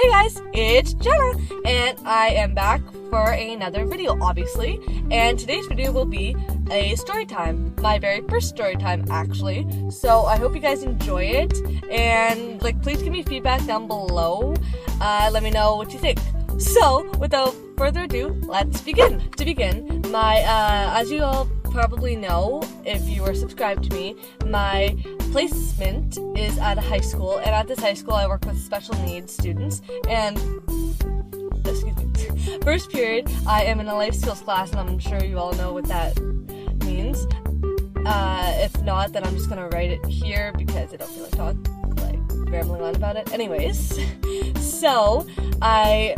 Hey guys, it's Jenna, and I am back for another video, obviously, and today's video will be a story time, my very first story time, actually, so I hope you guys enjoy it, and, please give me feedback down below, let me know what you think. So, without further ado, let's begin. To begin, as you all probably know, if you are subscribed to me, my placement is at a high school, and at this high school I work with special needs students, and first period I am in a life skills class, and I'm sure you all know what that means. If not, then I'm just gonna write it here because I don't feel like rambling on about it. Anyways, so I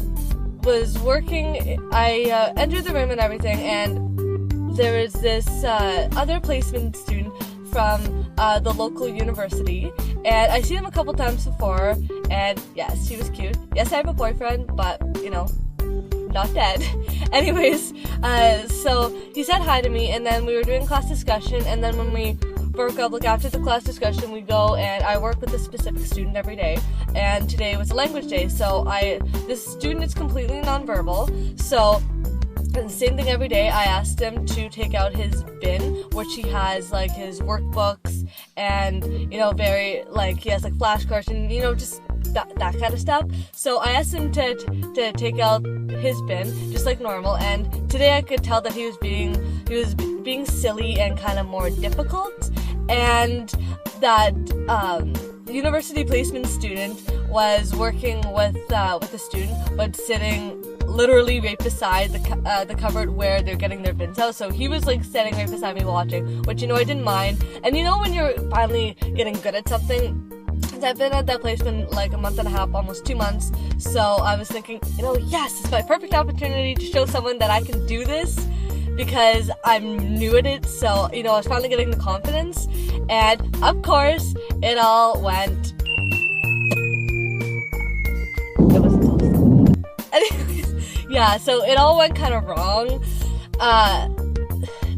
was working, I entered the room and everything, and there was this other placement student from the local university, and I seen him a couple times before, and yes, he was cute. Yes, I have a boyfriend, but, you know, not dead. Anyways, so he said hi to me, and then we were doing class discussion, and then when we broke up, after the class discussion, we go, and I work with a specific student every day, and today was a language day, so this student is completely nonverbal, so the same thing every day. I asked him to take out his bin, which he has his workbooks and he has flashcards and just that kind of stuff. So I asked him to take out his bin just like normal, and today I could tell that he was being silly and kind of more difficult, and that university placement student was working with a student but sitting literally right beside the cupboard where they're getting their bins out. So he was sitting right beside me watching, which I didn't mind. And when you're finally getting good at something, I've been at that placement a month and a half, almost 2 months, so I was thinking, yes, it's my perfect opportunity to show someone that I can do this, because I'm new at it. So I was finally getting the confidence, and of course it all went yeah, so it all went kind of wrong.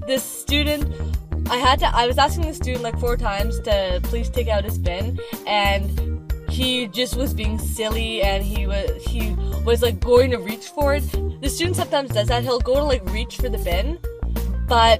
This student, I was asking the student 4 times to please take out his bin, and he just was being silly, and he was going to reach for it. The student sometimes does that. He'll go to reach for the bin, but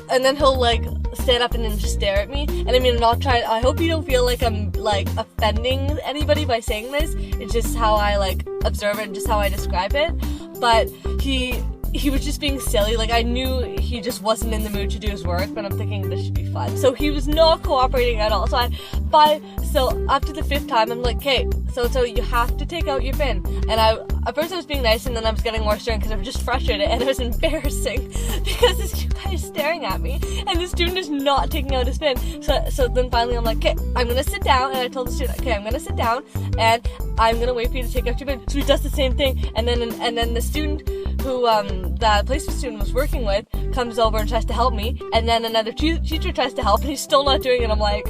then he'll stand up and then just stare at me. And I'm not trying. I hope you don't feel like I'm offending anybody by saying this. It's just how I observe it and just how I describe it. But he was just being silly. I knew he just wasn't in the mood to do his work, but I'm thinking this should be fun. So he was not cooperating at all. So after the 5th time, I'm like, okay, so you have to take out your bin. And at first I was being nice, and then I was getting more stern because I was just frustrated, and it was embarrassing because this guy is staring at me, and the student is not taking out his bin. So then finally I'm like, okay, I'm gonna sit down, and I told the student, okay, I'm gonna sit down, and I'm gonna wait for you to take out your bin. So he does the same thing, and then the student who the placement student was working with comes over and tries to help me, and then another teacher tries to help, and he's still not doing it. I'm like,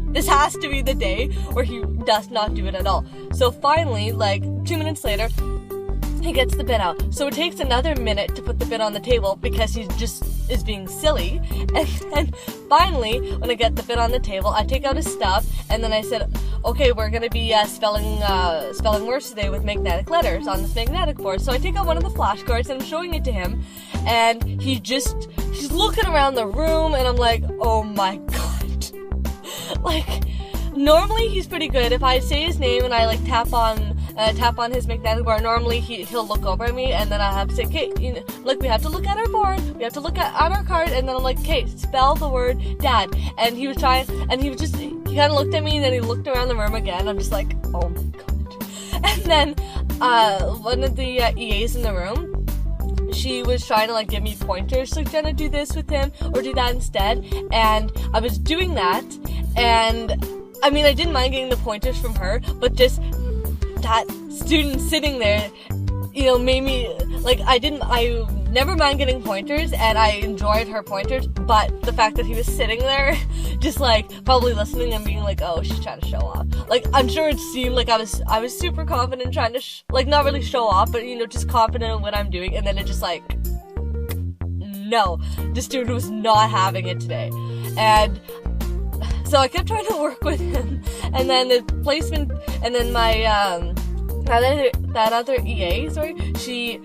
this has to be the day where he does not do it at all. So finally, 2 minutes later, he gets the bin out. So it takes another minute to put the bin on the table because he just is being silly. And then finally, when I get the bin on the table, I take out his stuff, and then I said, okay, we're gonna be spelling words today with magnetic letters on this magnetic board. So I take out one of the flashcards and I'm showing it to him, and he's looking around the room, and I'm like, oh my god. Normally he's pretty good. If I say his name and I tap on his magnetic board, normally he'll look over at me, and then I have to say, okay, we have to look at our board, we have to look at our card, and then I'm like, okay, spell the word dad. And he was trying, and he kind of looked at me, and then he looked around the room again. I'm just like, oh my god. And then one of the EAs in the room, she was trying to give me pointers, Jenna, do this with him or do that instead, and I was doing that, and I didn't mind getting the pointers from her, but just that student sitting there, made me I never mind getting pointers, and I enjoyed her pointers, but the fact that he was sitting there just probably listening and being oh, she's trying to show off. I'm sure it seemed like I was super confident trying to not really show off, but just confident in what I'm doing, and then it just no, the student was not having it today. And So I kept trying to work with him, and then the placement, and then my that other EA, she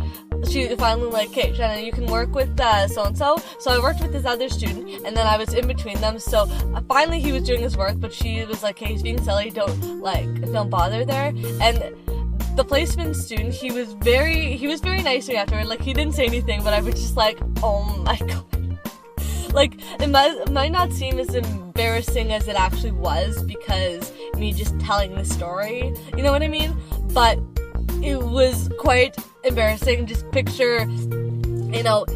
finally like, okay, Jenna, you can work with so-and-so. So I worked with this other student, and then I was in between them. So finally he was doing his work, but she was like, hey, he's being silly, don't bother there. And the placement student, he was very nice to me afterward. Like, he didn't say anything, but I was just like, oh my god. Like, it might not seem as embarrassing as it actually was, because me just telling the story, you know what I mean? But it was quite embarrassing. Just picture, you know,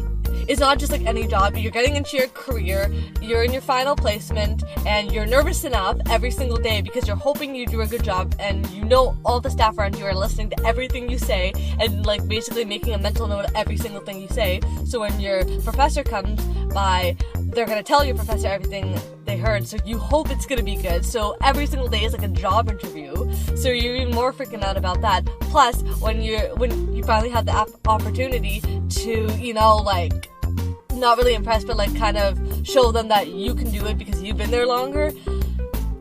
it's not just like any job. You're getting into your career, you're in your final placement, and you're nervous enough every single day because you're hoping you do a good job, and you know all the staff around you are listening to everything you say, and like basically making a mental note of every single thing you say. So when your professor comes by, they're going to tell your professor everything they heard, so you hope it's going to be good. So every single day is like a job interview, so you're even more freaking out about that. Plus, when you finally have the opportunity to, you know, like, not really impressed, but like kind of show them that you can do it because you've been there longer,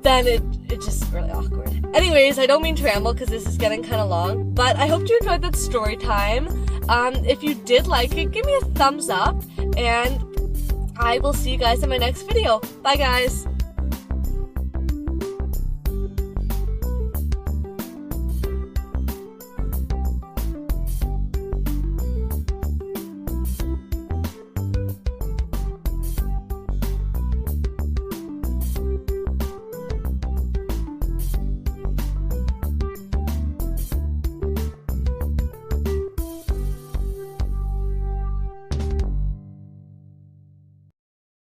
then it's just really awkward. Anyways, I don't mean to ramble because this is getting kind of long, but I hope you enjoyed that story time. If you did like it, give me a thumbs up, and I will see you guys in my next video. Bye, guys!